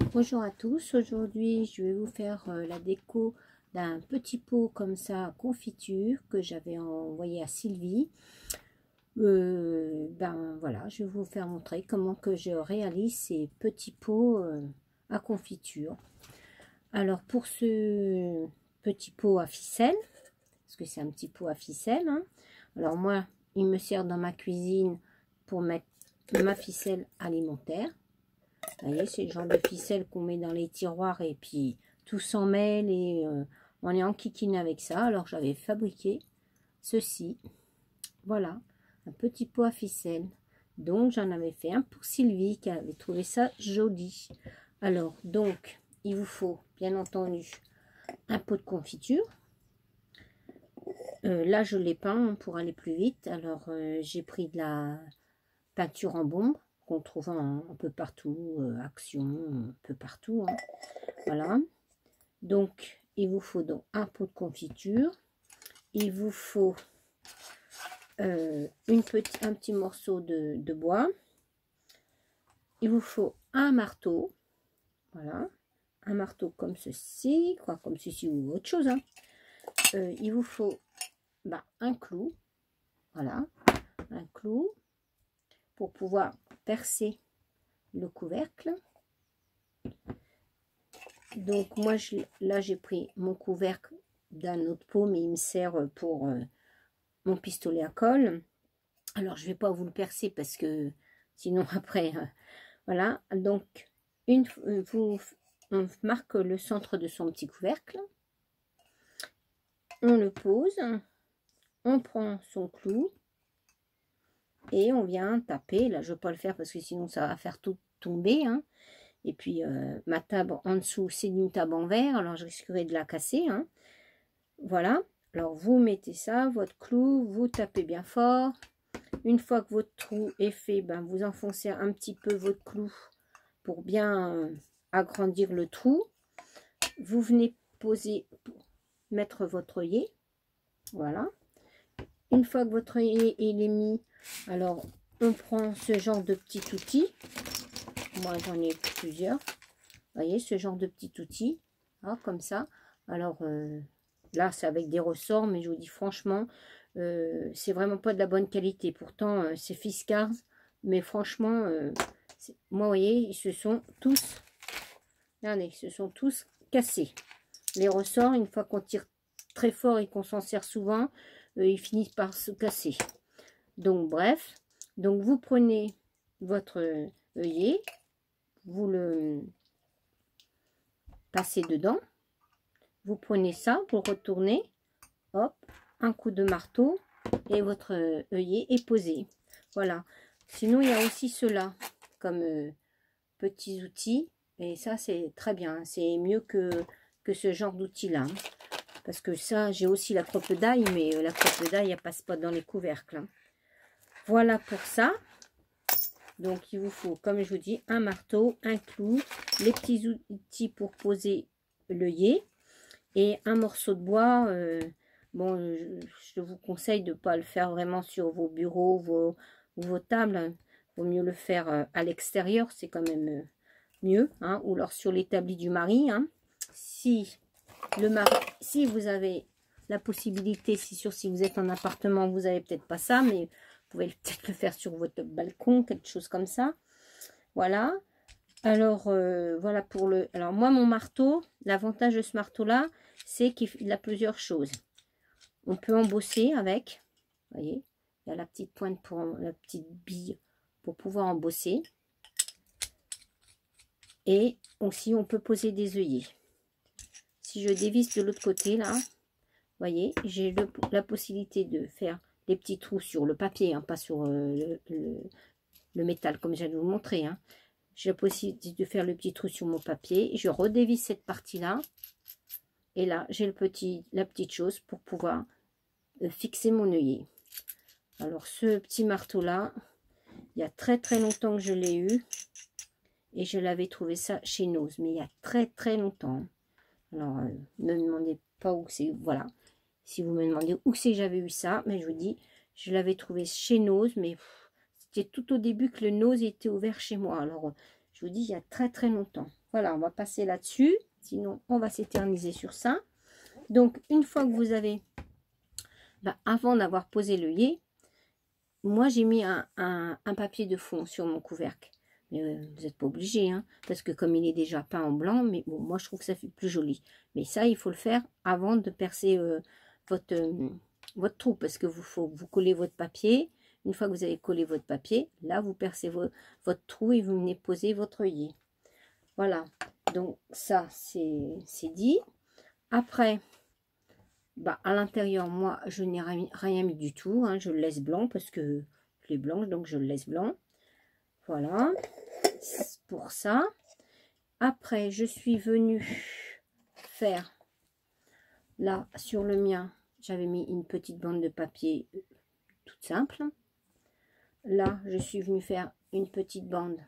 Bonjour à tous, aujourd'hui je vais vous faire la déco d'un petit pot comme ça confiture que j'avais envoyé à Sylvie. Ben voilà, je vais vous faire montrer comment que je réalise ces petits pots à confiture. Alors pour ce petit pot à ficelle, parce que c'est un petit pot à ficelle, hein, alors moi il me sert dans ma cuisine pour mettre ma ficelle alimentaire. Vous voyez, c'est le genre de ficelle qu'on met dans les tiroirs et puis tout s'en mêle et on est en kikine avec ça. Alors j'avais fabriqué ceci. Voilà, un petit pot à ficelle. Donc j'en avais fait un pour Sylvie qui avait trouvé ça joli. Alors donc il vous faut bien entendu un pot de confiture. Là je l'ai peint pour aller plus vite. Alors j'ai pris de la peinture en bombe qu'on trouve un peu partout, Action, un peu partout, hein. Voilà, donc il vous faut donc un pot de confiture, il vous faut un petit morceau de bois, il vous faut un marteau, voilà, un marteau comme ceci, quoi, comme ceci ou autre chose, hein. Il vous faut un clou, voilà, un clou pour pouvoir percer le couvercle. Donc moi là j'ai pris mon couvercle d'un autre pot, mais il me sert pour mon pistolet à colle. Alors je vais pas vous le percer parce que sinon après voilà. Donc on marque le centre de son petit couvercle, on le pose, on prend son clou et on vient taper. Là je vais pas le faire parce que sinon ça va faire tout tomber, hein. Et puis ma table en dessous c'est une table en verre, alors je risquerais de la casser, hein. Voilà, alors vous mettez ça, votre clou, vous tapez bien fort. Une fois que votre trou est fait, vous enfoncez un petit peu votre clou pour bien agrandir le trou. Vous venez poser, mettre votre œillet, voilà. Une fois que votre œillet est mis, alors on prend ce genre de petit outil. Moi j'en ai plusieurs, vous voyez, ce genre de petit outil, hein, comme ça. Alors là c'est avec des ressorts, mais je vous dis franchement c'est vraiment pas de la bonne qualité. Pourtant c'est Fiskars, mais franchement moi vous voyez, ils se sont tous, regardez, ils se sont tous cassés. Les ressorts, une fois qu'on tire très fort et qu'on s'en sert souvent, ils finissent par se casser. Donc bref, donc vous prenez votre œillet, vous le passez dedans, vous prenez ça, vous retournez, hop, un coup de marteau et votre œillet est posé. Voilà. Sinon il y a aussi cela comme petits outils, et ça c'est très bien, c'est mieux que ce genre d'outils là, parce que ça j'ai aussi la crotte d'ail, mais la crotte d'ail elle passe pas dans les couvercles, hein. Voilà pour ça. Donc il vous faut, comme je vous dis, un marteau, un clou, les petits outils pour poser l'œillet et un morceau de bois. Bon, je vous conseille de ne pas le faire vraiment sur vos bureaux, vos tables. Il vaut mieux le faire à l'extérieur, c'est quand même mieux, hein, ou alors sur l'établi du mari, hein. Si vous avez la possibilité, c'est sûr, si vous êtes en appartement, vous n'avez peut-être pas ça, mais vous pouvez peut-être le faire sur votre balcon, quelque chose comme ça. Voilà. Alors, voilà pour le... Alors, moi, mon marteau, l'avantage de ce marteau-là, c'est qu'il a plusieurs choses. On peut embosser avec. Vous voyez, il y a la petite pointe pour la petite bille pour pouvoir embosser. Et aussi, on peut poser des œillets. Si je dévisse de l'autre côté, là, vous voyez, j'ai la possibilité de faire des petits trous sur le papier, hein, pas sur le métal, comme j'allais vous montrer, hein. J'ai la possibilité de faire le petit trou sur mon papier. Je redévisse cette partie-là. Et là, j'ai la petite chose pour pouvoir fixer mon œillet. Alors, ce petit marteau-là, il y a très très longtemps que je l'ai eu. Et je l'avais trouvé ça chez Nose, mais il y a très très longtemps. Alors, ne me demandez pas où c'est. Voilà. Si vous me demandez où c'est que j'avais eu ça, mais je vous dis, je l'avais trouvé chez Nose, mais c'était tout au début que le Nose était ouvert chez moi. Alors, je vous dis, il y a très très longtemps. Voilà, on va passer là-dessus. Sinon, on va s'éterniser sur ça. Donc, une fois que vous avez, avant d'avoir posé l'œillet, moi, j'ai mis un papier de fond sur mon couvercle. Mais vous n'êtes pas obligé, hein, parce que comme il est déjà peint en blanc, mais bon, moi, je trouve que ça fait plus joli. Mais ça, il faut le faire avant de percer votre trou, parce que vous collez votre papier. Une fois que vous avez collé votre papier, là, vous percez votre trou et vous venez poser votre œillet. Voilà, donc ça, c'est dit. Après, à l'intérieur, moi, je n'ai rien mis du tout. Hein, je le laisse blanc parce que je l'ai blanche, donc je le laisse blanc. Voilà, pour ça. Après, je suis venue faire, là, sur le mien, j'avais mis une petite bande de papier toute simple. Là, je suis venue faire une petite bande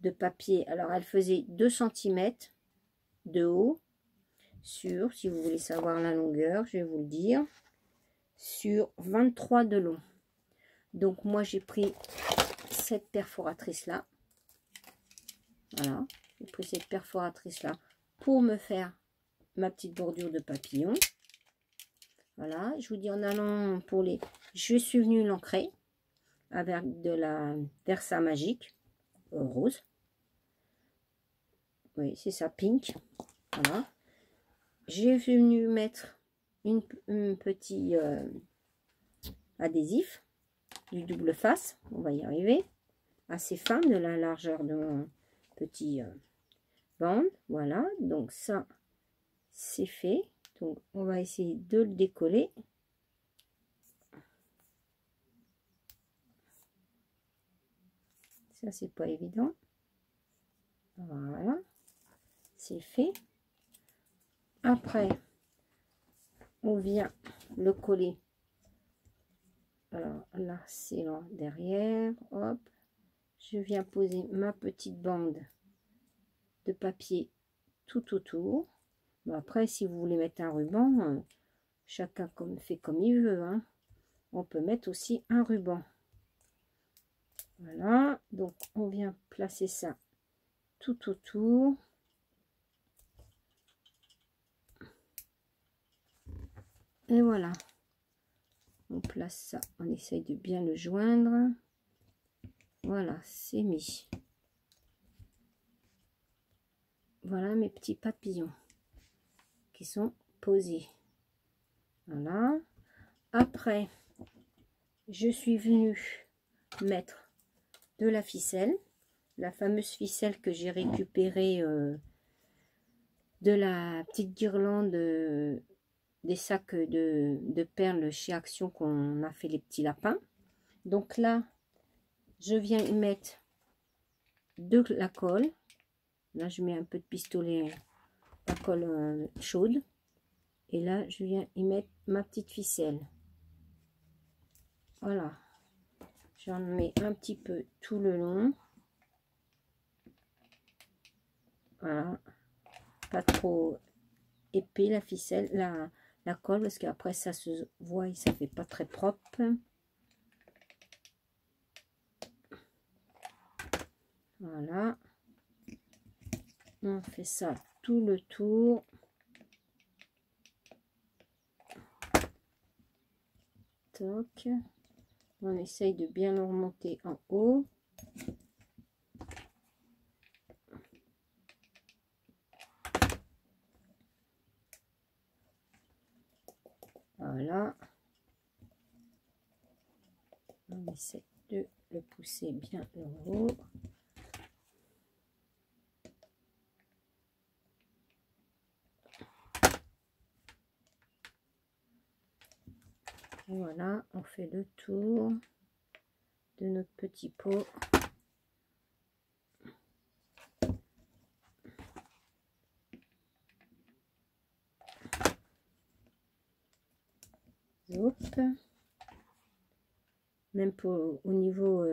de papier. Alors, elle faisait 2 cm de haut. Sur, si vous voulez savoir la longueur, je vais vous le dire, sur 23 de long. Donc moi j'ai pris cette perforatrice là, voilà, j'ai pris cette perforatrice là pour me faire ma petite bordure de papillon. Voilà, je vous dis en allant pour les, je suis venue l'ancrer avec de la Versa Magique rose, oui c'est ça, pink, voilà. J'ai venu mettre une petit adhésif du double face, on va y arriver, assez fin, de la largeur de mon petit bande. Voilà, donc ça c'est fait. Donc on va essayer de le décoller. Ça c'est pas évident. Voilà, c'est fait. Après, on vient le coller. Alors là, c'est là derrière. Hop, je viens poser ma petite bande de papier tout autour. Bon, après, si vous voulez mettre un ruban, chacun fait comme il veut. Hein. On peut mettre aussi un ruban. Voilà, donc on vient placer ça tout autour. Et voilà, on place ça, on essaye de bien le joindre. Voilà, c'est mis. Voilà mes petits papillons qui sont posés. Voilà. Après, je suis venue mettre de la ficelle, la fameuse ficelle que j'ai récupérée de la petite guirlande des sacs de perles chez Action qu'on a fait les petits lapins. Donc là, je viens y mettre de la colle. Là, je mets un peu de pistolet à colle chaude. Et là, je viens y mettre ma petite ficelle. Voilà. J'en mets un petit peu tout le long. Voilà. Pas trop épais la ficelle, la colle, parce qu'après ça se voit et ça fait pas très propre. Voilà. On fait ça tout le tour. Toc. On essaye de bien le remonter en haut. Voilà. On essaie de le pousser bien en haut. Et voilà, on fait le tour de notre petit pot. Hop. Même pour, au niveau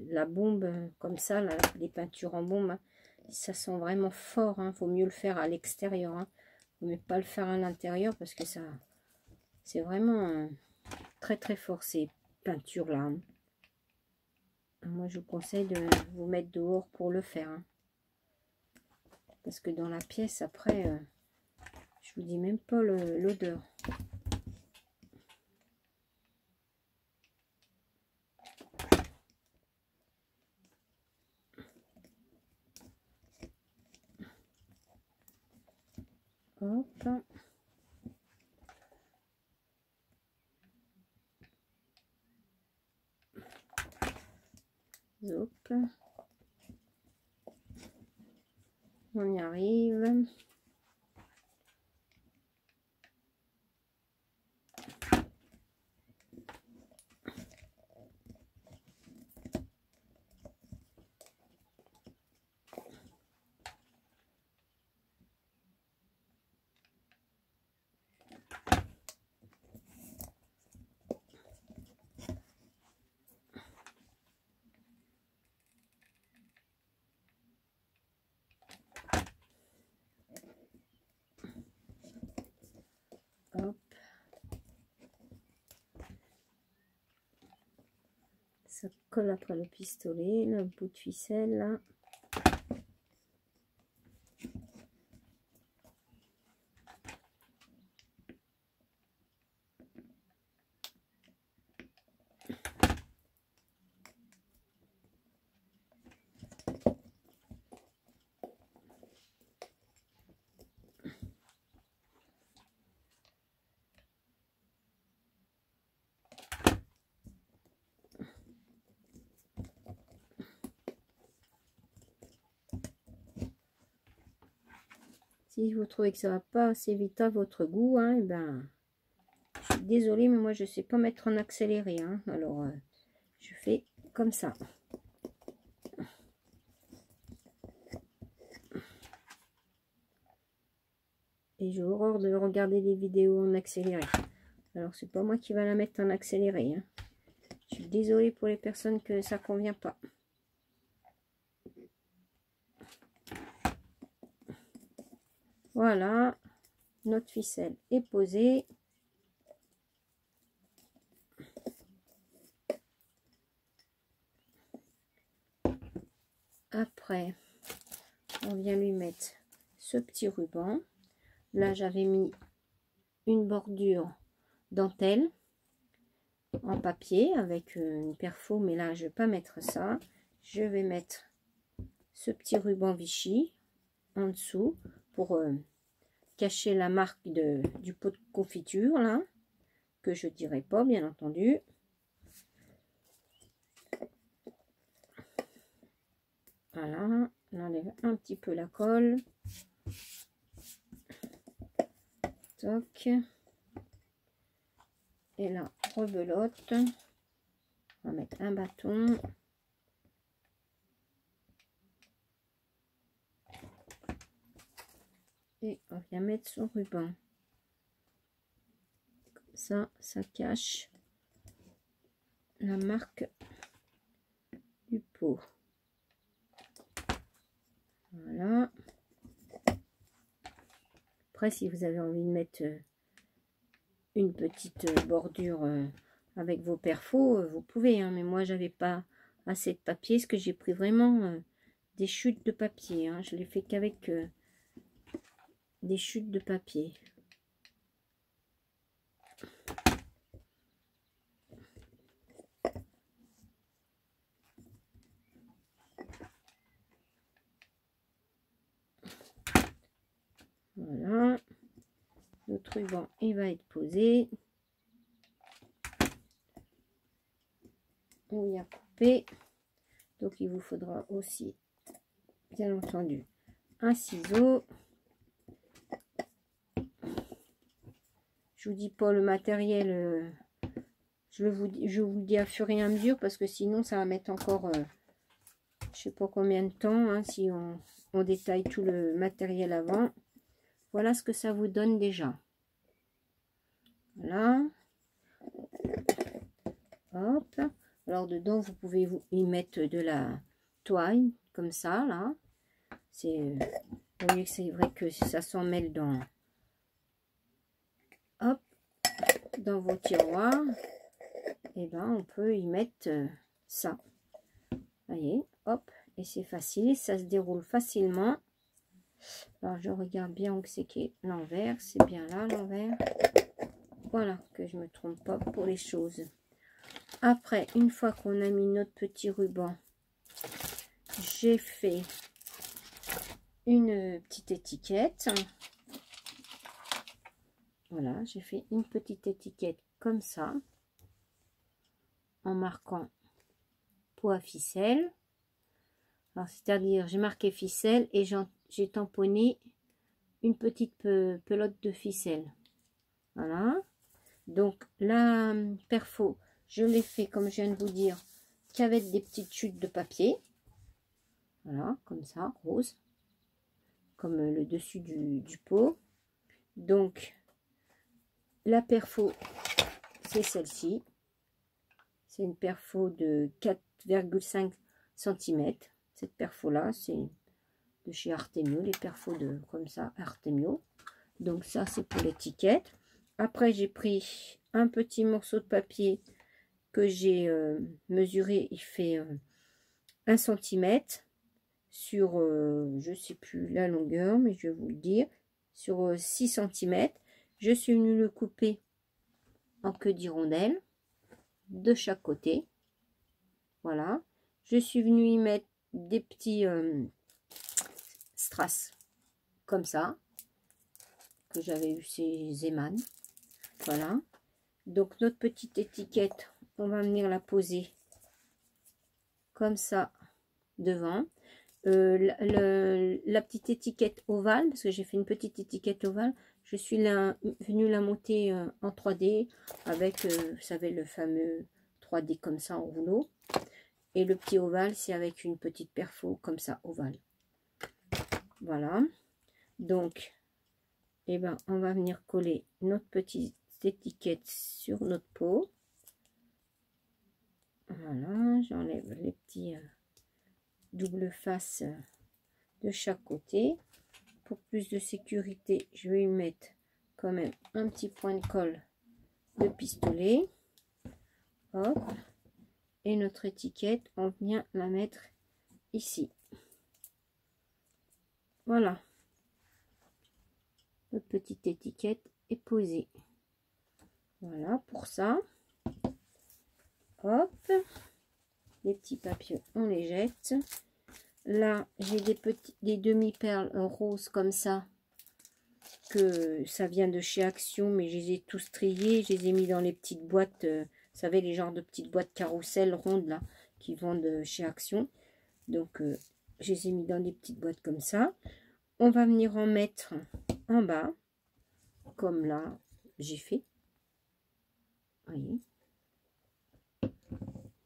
la bombe, comme ça, là, les peintures en bombe, hein, ça sent vraiment fort. Hein. Faut mieux le faire à l'extérieur. Hein. Faut mieux pas le faire à l'intérieur parce que ça, c'est vraiment très très fort ces peintures là. Hein. Moi, je vous conseille de vous mettre dehors pour le faire. Hein. Parce que dans la pièce, après, je vous dis même pas l'odeur. Hop. Zop. On y arrive. Hop. Ça colle après le pistolet, le bout de ficelle là. Si vous trouvez que ça va pas assez vite à votre goût, hein, et ben, je suis désolée, mais moi je sais pas mettre en accéléré. Hein, alors, je fais comme ça. Et j'ai horreur de regarder des vidéos en accéléré. Alors, c'est pas moi qui va la mettre en accéléré. Hein. Je suis désolée pour les personnes que ça convient pas. Voilà, notre ficelle est posée. Après, on vient lui mettre ce petit ruban. Là, j'avais mis une bordure dentelle en papier avec une perfo, mais là, je vais pas mettre ça. Je vais mettre ce petit ruban Vichy en dessous pour cacher la marque du pot de confiture là, que je dirai pas bien entendu. Voilà, on enlève un petit peu la colle. Toc. Et là, rebelote. On va mettre un bâton. Et on vient mettre son ruban. Comme ça, ça cache la marque du pot. Voilà. Après, si vous avez envie de mettre une petite bordure avec vos perfos, vous pouvez. Hein, mais moi, j'avais pas assez de papier. Parce que j'ai pris vraiment des chutes de papier. Hein, je l'ai fait qu'avec des chutes de papier. Voilà. Notre ruban, il va être posé. On y a coupé. Donc, il vous faudra aussi, bien entendu, un ciseau. Je vous dis pas le matériel, je vous le dis à fur et à mesure parce que sinon ça va mettre encore je sais pas combien de temps hein, si on détaille tout le matériel avant. Voilà ce que ça vous donne déjà. Voilà. Hop. Alors dedans vous pouvez y mettre de la toile comme ça là. C'est vrai que ça s'en mêle dans hop dans vos tiroirs. Et ben on peut y mettre ça. Voyez, hop, et c'est facile, ça se déroule facilement. Alors je regarde bien où c'est qui est l'envers. C'est bien là l'envers. Voilà, que je me trompe pas pour les choses. Après, une fois qu'on a mis notre petit ruban, j'ai fait une petite étiquette. Voilà, j'ai fait une petite étiquette comme ça, en marquant peau à ficelle. Alors, c'est-à-dire, j'ai marqué ficelle et j'ai tamponné une petite pelote de ficelle. Voilà. Donc, la perfo, je l'ai fait, comme je viens de vous dire, qu'avec des petites chutes de papier. Voilà, comme ça, rose. Comme le dessus du pot. Donc, la perfo, c'est celle-ci. C'est une perfo de 4,5 cm. Cette perfo-là, c'est de chez Artemio. Les perfos de comme ça, Artemio. Donc, ça, c'est pour l'étiquette. Après, j'ai pris un petit morceau de papier que j'ai mesuré. Il fait 1 cm sur, je ne sais plus la longueur, mais je vais vous le dire, sur 6 cm. Je suis venue le couper en queue d'hirondelle de chaque côté. Voilà. Je suis venue y mettre des petits strass comme ça, que j'avais eu chez Zeman. Voilà. Donc notre petite étiquette, on va venir la poser comme ça devant. La petite étiquette ovale, parce que j'ai fait une petite étiquette ovale, je suis venue la monter en 3D avec, vous savez, le fameux 3D comme ça en rouleau. Et le petit ovale, c'est avec une petite perfo comme ça, ovale. Voilà. Donc, eh ben, on va venir coller notre petite étiquette sur notre pot. Voilà, j'enlève les petits double face de chaque côté. Pour plus de sécurité, je vais y mettre quand même un petit point de colle de pistolet. Hop. Et notre étiquette, on vient la mettre ici. Voilà. Notre petite étiquette est posée. Voilà pour ça. Hop. Les petits papiers, on les jette. Là, j'ai des demi-perles roses comme ça. Que ça vient de chez Action, mais je les ai tous triés. Je les ai mis dans les petites boîtes. Vous savez, les genres de petites boîtes carrousel rondes là, qui vendent chez Action. Donc, je les ai mis dans des petites boîtes comme ça. On va venir en mettre en bas, comme là, j'ai fait. Vous voyez.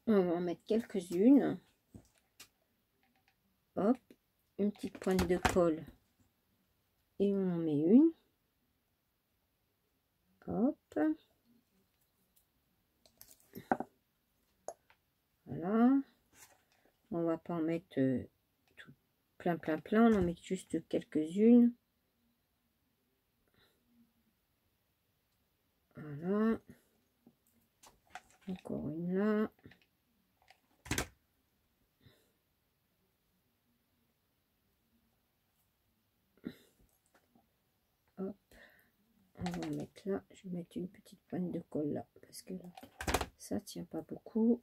On va en mettre quelques-unes. Hop, une petite pointe de colle. Et on en met une. Hop. Voilà. On va pas en mettre tout plein. On en met juste quelques-unes. Voilà. Encore une là. Hop. On va en mettre là. Je vais mettre une petite pointe de colle là. Parce que là, ça tient pas beaucoup.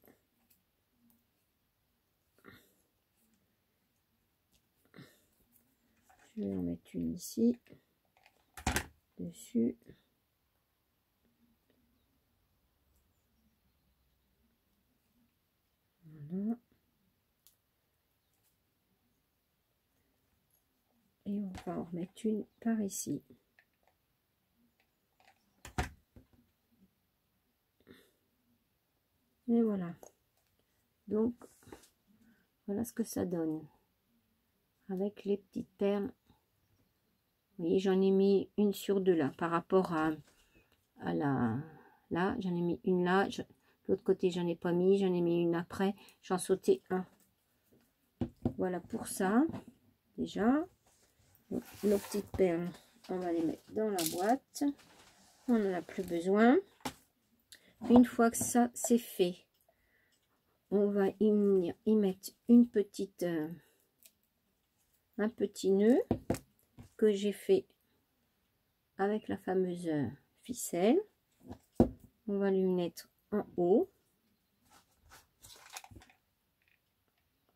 Je vais en mettre une ici. Dessus. Voilà. Et on va en remettre une par ici. Et voilà. Donc, voilà ce que ça donne. Avec les petites perles. Vous voyez, j'en ai mis une sur deux là. Par rapport à la... Là, j'en ai mis une là. L'autre côté, j'en ai pas mis. J'en ai mis une après. J'en sautais un. Voilà pour ça. Déjà. Donc, nos petites perles, on va les mettre dans la boîte. On n'en a plus besoin. Une fois que ça c'est fait, on va y mettre une petite, un petit nœud. que j'ai fait avec la fameuse ficelle. On va lui mettre en haut.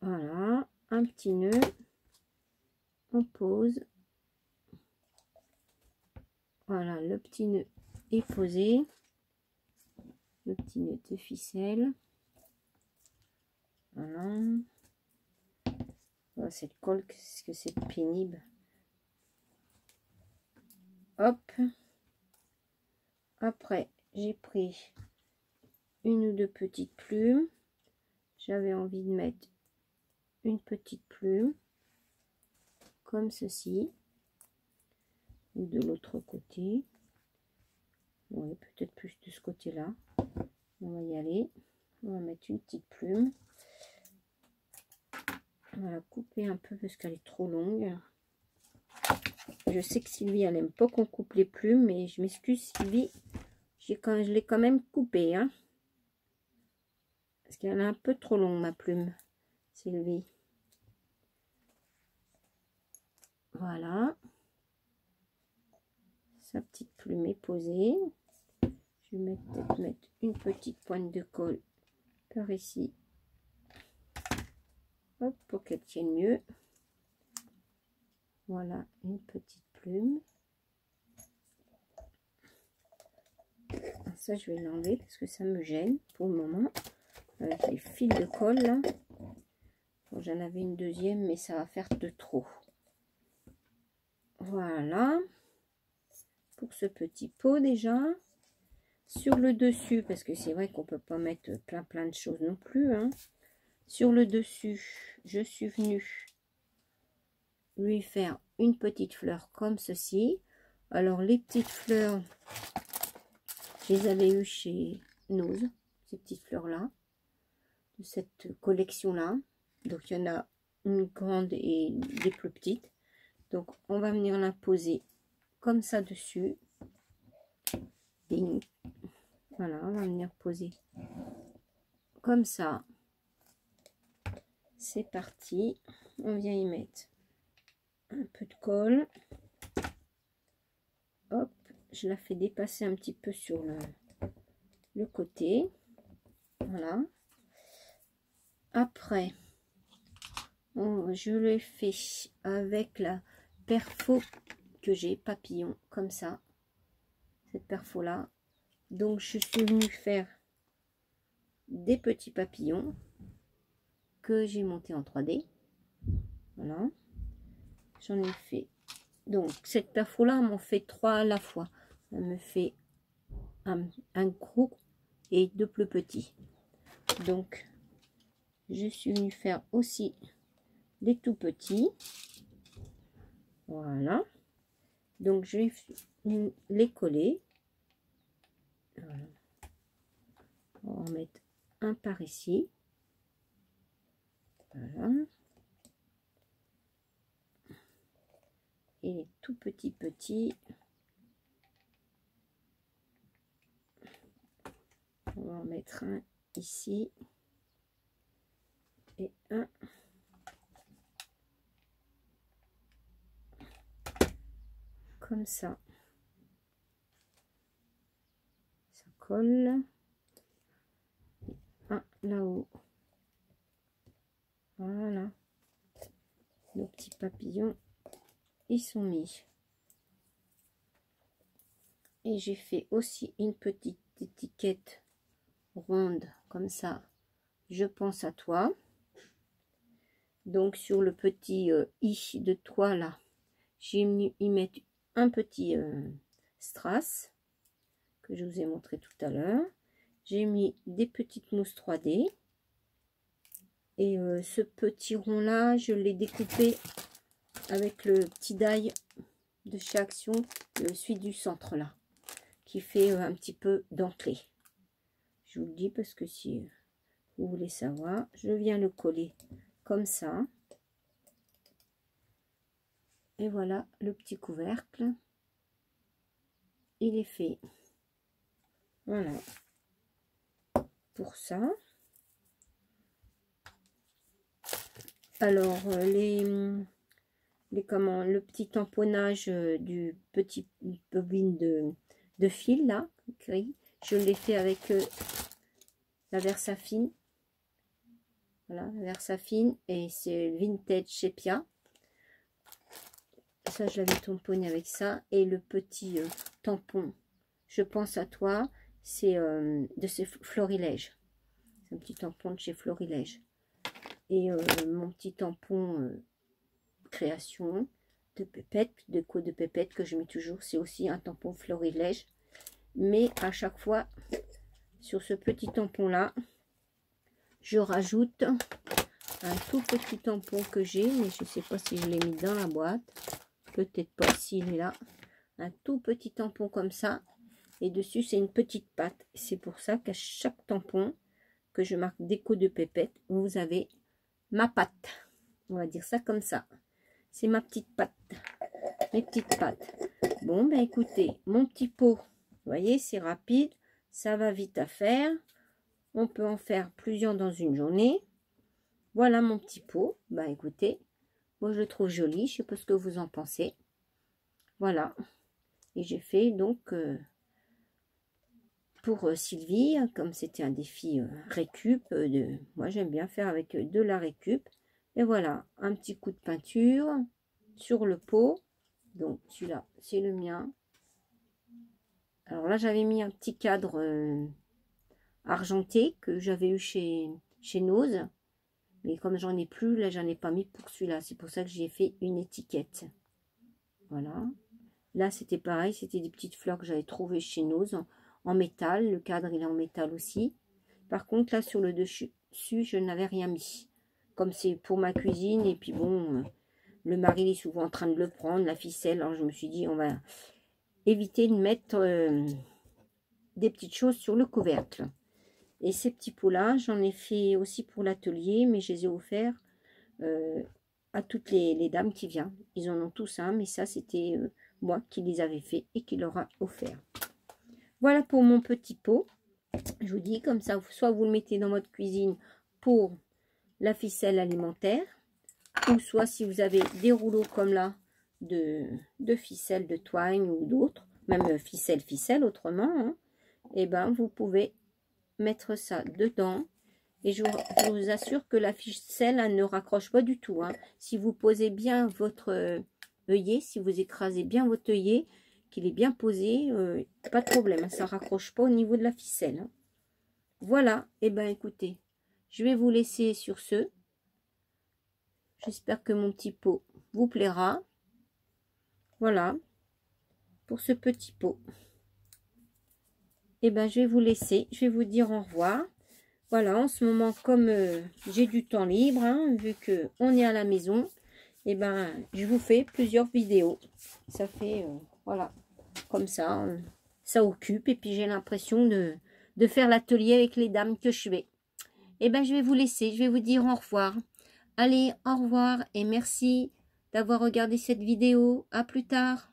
Voilà, un petit nœud. On pose. Voilà, le petit nœud est posé. Le petit nœud de ficelle. Voilà. Oh, cette colle, qu'est-ce que c'est pénible. Hop. Après, j'ai pris une ou deux petites plumes. J'avais envie de mettre une petite plume comme ceci, ou de l'autre côté. Oui, peut-être plus de ce côté-là. On va y aller. On va mettre une petite plume. On va la couper un peu parce qu'elle est trop longue. Je sais que Sylvie, elle n'aime pas qu'on coupe les plumes, mais je m'excuse Sylvie, je l'ai quand même coupée, hein, parce qu'elle est un peu trop longue ma plume, Sylvie. Voilà. Sa petite plume est posée. Je vais peut-être mettre une petite pointe de colle par ici. Hop, pour qu'elle tienne mieux. Voilà, une petite plume. Ça, je vais l'enlever parce que ça me gêne pour le moment. Avec les fils de colle, là. Bon, j'en avais une deuxième, mais ça va faire de trop. Voilà. Pour ce petit pot, déjà. Sur le dessus, parce que c'est vrai qu'on peut pas mettre plein de choses non plus, hein. Sur le dessus, je suis venue lui faire une petite fleur comme ceci. Alors, les petites fleurs, je les avais eues chez Nose, ces petites fleurs-là, de cette collection-là. Donc, il y en a une grande et des plus petites. Donc, on va venir la poser comme ça dessus. Ding. Voilà, on va venir poser comme ça. C'est parti. On vient y mettre un peu de colle. Hop, je la fais dépasser un petit peu sur le côté. Voilà. Après, je le fais avec la perfo que j'ai papillon, comme ça. Cette perfo là. Donc, je suis venue faire des petits papillons que j'ai montés en 3D. Voilà. J'en ai fait. Donc, cette perfo là, m'en fait 3 à la fois. Elle me fait un gros et 2 plus petits. Donc, je suis venue faire aussi des tout petits. Voilà. Donc, je vais les coller. Voilà. On va en mettre un par ici. Voilà. Et les tout petits. On va en mettre un ici. Et un comme ça. Ça colle. Un là-haut. Voilà. Nos petits papillons, ils sont mis. Et j'ai fait aussi une petite étiquette ronde comme ça. Je pense à toi. Donc sur le petit i de toi là, j'ai mis y mettre un petit strass que je vous ai montré tout à l'heure. J'ai mis des petites mousses 3D. Et ce petit rond là, je l'ai découpé avec le petit die de chez Action, celui du centre là, qui fait un petit peu dentelé. Je vous le dis parce que si vous voulez savoir, je viens le coller comme ça. Et voilà le petit couvercle. Il est fait. Voilà. Pour ça. Alors, le petit tamponnage du petit bobine de fil là, gris. Je l'ai fait avec la Versafine. Voilà, la Versafine, et c'est Vintage Sepia. Ça, je l'avais tamponné avec ça. Et le petit tampon, je pense à toi, c'est de chez Florilège. C'est un petit tampon de chez Florilège. Et mon petit tampon création de pépette, de co de pépette que je mets toujours, c'est aussi un tampon Florilège. Mais à chaque fois, sur ce petit tampon là, je rajoute un tout petit tampon que j'ai, mais je ne sais pas si je l'ai mis dans la boîte. Peut-être pas, s'il est là. Un tout petit tampon comme ça. Et dessus, c'est une petite patte. C'est pour ça qu'à chaque tampon que je marque déco de pépette, vous avez ma patte. On va dire ça comme ça. C'est ma petite patte. Mes petites pattes. Bon, ben écoutez, mon petit pot, vous voyez, c'est rapide. Ça va vite à faire. On peut en faire plusieurs dans une journée. Voilà mon petit pot. Ben écoutez, moi je le trouve joli. Je sais pas ce que vous en pensez. Voilà. Et j'ai fait donc pour Sylvie, comme c'était un défi récup, moi j'aime bien faire avec de la récup. Et voilà, un petit coup de peinture sur le pot. Donc celui-là, c'est le mien. Alors là, j'avais mis un petit cadre argenté que j'avais eu chez Nose. Mais comme j'en ai plus, là, j'en ai pas mis pour celui-là. C'est pour ça que j'ai fait une étiquette. Voilà. Là, c'était pareil. C'était des petites fleurs que j'avais trouvées chez Nose en métal. Le cadre, il est en métal aussi. Par contre, là, sur le dessus, je n'avais rien mis. Comme c'est pour ma cuisine. Et puis bon, le mari est souvent en train de le prendre, la ficelle. Alors, je me suis dit, on va éviter de mettre des petites choses sur le couvercle. Et ces petits pots-là, j'en ai fait aussi pour l'atelier, mais je les ai offerts à toutes les dames qui viennent. Ils en ont tous un, mais ça, c'était moi qui les avais fait et qui leur a offert. Voilà pour mon petit pot. Je vous dis, comme ça, soit vous le mettez dans votre cuisine pour la ficelle alimentaire, ou soit si vous avez des rouleaux comme là, de ficelle de twine ou d'autres, même ficelle autrement, hein, et ben vous pouvez mettre ça dedans. Et je vous assure que la ficelle, elle ne raccroche pas du tout. Hein. Si vous posez bien votre œillet, si vous écrasez bien votre œillet, qu'il est bien posé, pas de problème. Hein, ça ne raccroche pas au niveau de la ficelle. Hein. Voilà. Et ben écoutez, je vais vous laisser sur ce. J'espère que mon petit pot vous plaira. Voilà. Pour ce petit pot. Et ben je vais vous laisser. Je vais vous dire au revoir. Voilà, en ce moment, comme j'ai du temps libre, hein, vu qu'on est à la maison, et ben je vous fais plusieurs vidéos. Ça fait, voilà, comme ça, ça occupe. Et puis j'ai l'impression de faire l'atelier avec les dames que je vais. Et ben je vais vous laisser, je vais vous dire au revoir. Allez, au revoir et merci d'avoir regardé cette vidéo. À plus tard.